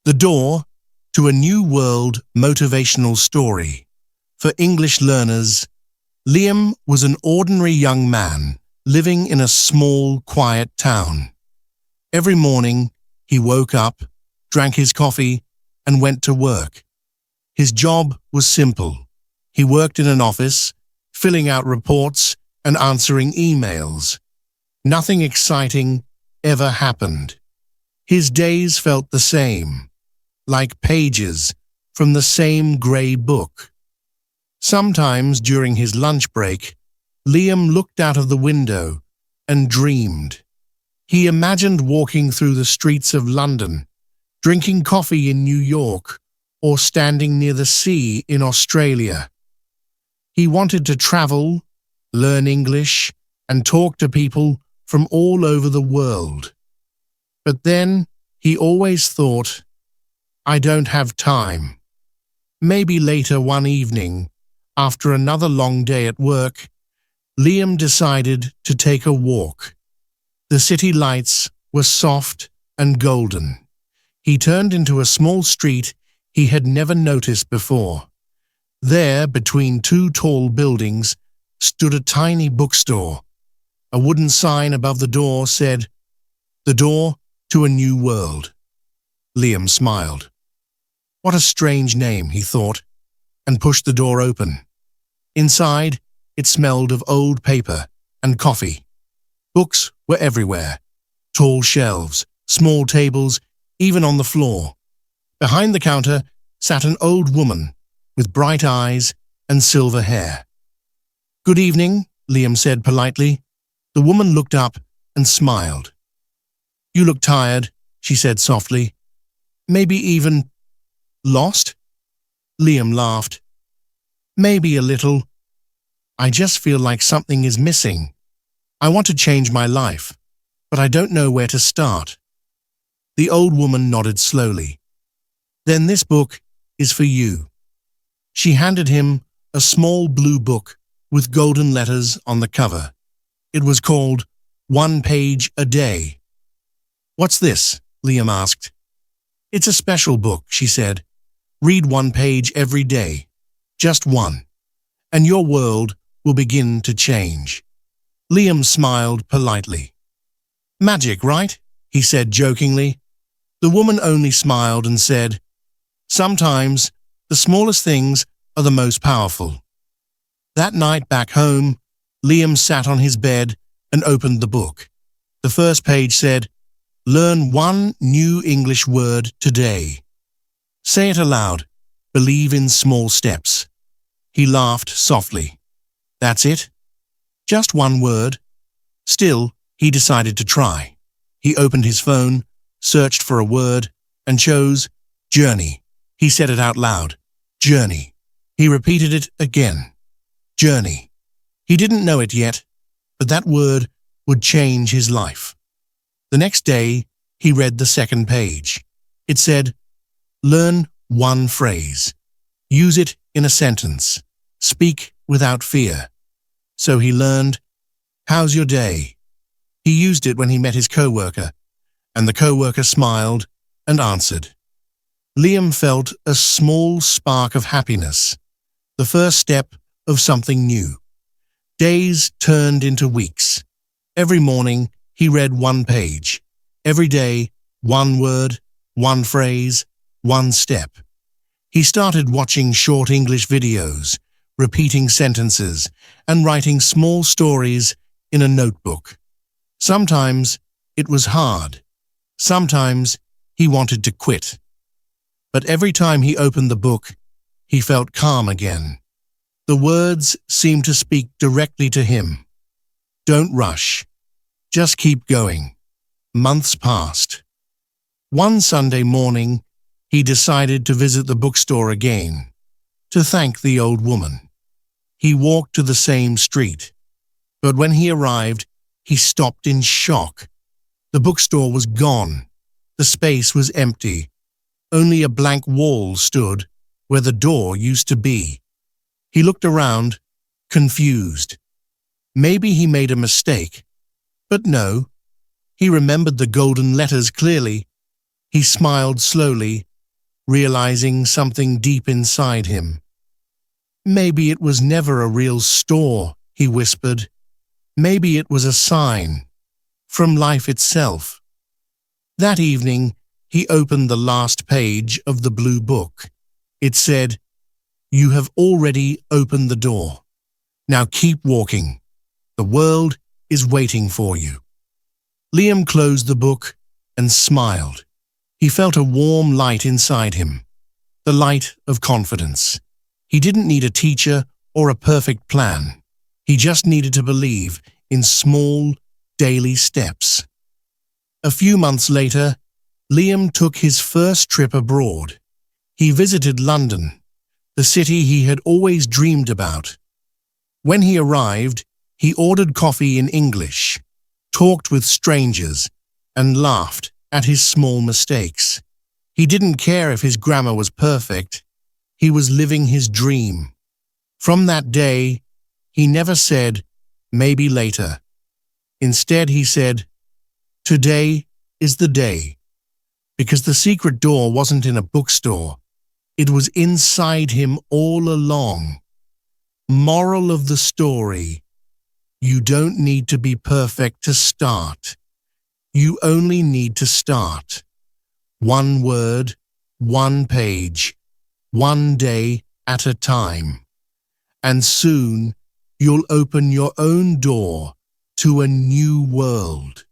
The Door to a New World Motivational Story. For English learners, Liam was an ordinary young man living in a small, quiet town. Every morning, he woke up, drank his coffee, and went to work. His job was simple. He worked in an office, filling out reports and answering emails. Nothing exciting ever happened. His days felt the same, like pages from the same grey book. Sometimes during his lunch break, Liam looked out of the window and dreamed. He imagined walking through the streets of London, drinking coffee in New York, or standing near the sea in Australia. He wanted to travel, learn English, and talk to people from all over the world. But then he always thought, "I don't have time." Maybe later one evening, after another long day at work, Liam decided to take a walk. The city lights were soft and golden. He turned into a small street he had never noticed before. There, between two tall buildings, stood a tiny bookstore. A wooden sign above the door said, "The Door to a New World." Liam smiled. What a strange name, he thought, and pushed the door open. Inside, it smelled of old paper and coffee. Books were everywhere. Tall shelves, small tables, even on the floor. Behind the counter sat an old woman with bright eyes and silver hair. "Good evening," Liam said politely. The woman looked up and smiled. "You look tired," she said softly. "Maybe even lost?" Liam laughed. "Maybe a little. I just feel like something is missing. I want to change my life, but I don't know where to start." The old woman nodded slowly. "Then this book is for you." She handed him a small blue book with golden letters on the cover. It was called 1 Page a Day. "What's this?" Liam asked. "It's a special book," she said. "Read 1 page every day, just one, and your world will begin to change." Liam smiled politely. "Magic, right?" he said jokingly. The woman only smiled and said, "Sometimes the smallest things are the most powerful." That night back home, Liam sat on his bed and opened the book. The first page said, "Learn one new English word today. Say it aloud. Believe in small steps." He laughed softly. "That's it? Just one word?" Still, he decided to try. He opened his phone, searched for a word, and chose journey. He said it out loud. Journey. He repeated it again. Journey. He didn't know it yet, but that word would change his life. The next day, he read the second page. It said, "Learn one phrase. Use it in a sentence. Speak without fear." So he learned, "How's your day?" He used it when he met his coworker, and the coworker smiled and answered. Liam felt a small spark of happiness, the first step of something new. Days turned into weeks. Every morning, he read 1 page. Every day, 1 word, 1 phrase, 1 step. He started watching short English videos, repeating sentences, and writing small stories in a notebook. Sometimes it was hard. Sometimes he wanted to quit. But every time he opened the book, he felt calm again. The words seemed to speak directly to him. Don't rush. Just keep going. Months passed. One Sunday morning, he decided to visit the bookstore again, to thank the old woman. He walked to the same street, but when he arrived, he stopped in shock. The bookstore was gone. The space was empty. Only a blank wall stood where the door used to be. He looked around, confused. Maybe he made a mistake. But no, he remembered the golden letters clearly. He smiled slowly realizing something deep inside him. Maybe it was never a real store, he whispered. Maybe it was a sign from life itself. That evening, he opened the last page of the blue book. It said, "You have already opened the door. Now keep walking. The world is waiting for you." Liam closed the book and smiled. He felt a warm light inside him, the light of confidence. He didn't need a teacher or a perfect plan. He just needed to believe in small, daily steps. A few months later, Liam took his first trip abroad. He visited London, the city he had always dreamed about. When he arrived, he ordered coffee in English, talked with strangers, and laughed at his small mistakes. He didn't care if his grammar was perfect. He was living his dream. From that day, he never said, "Maybe later." Instead, he said, "Today is the day." Because the secret door wasn't in a bookstore. It was inside him all along. Moral of the story: you don't need to be perfect to start. You only need to start. One word, one page, one day at a time. And soon you'll open your own door to a new world.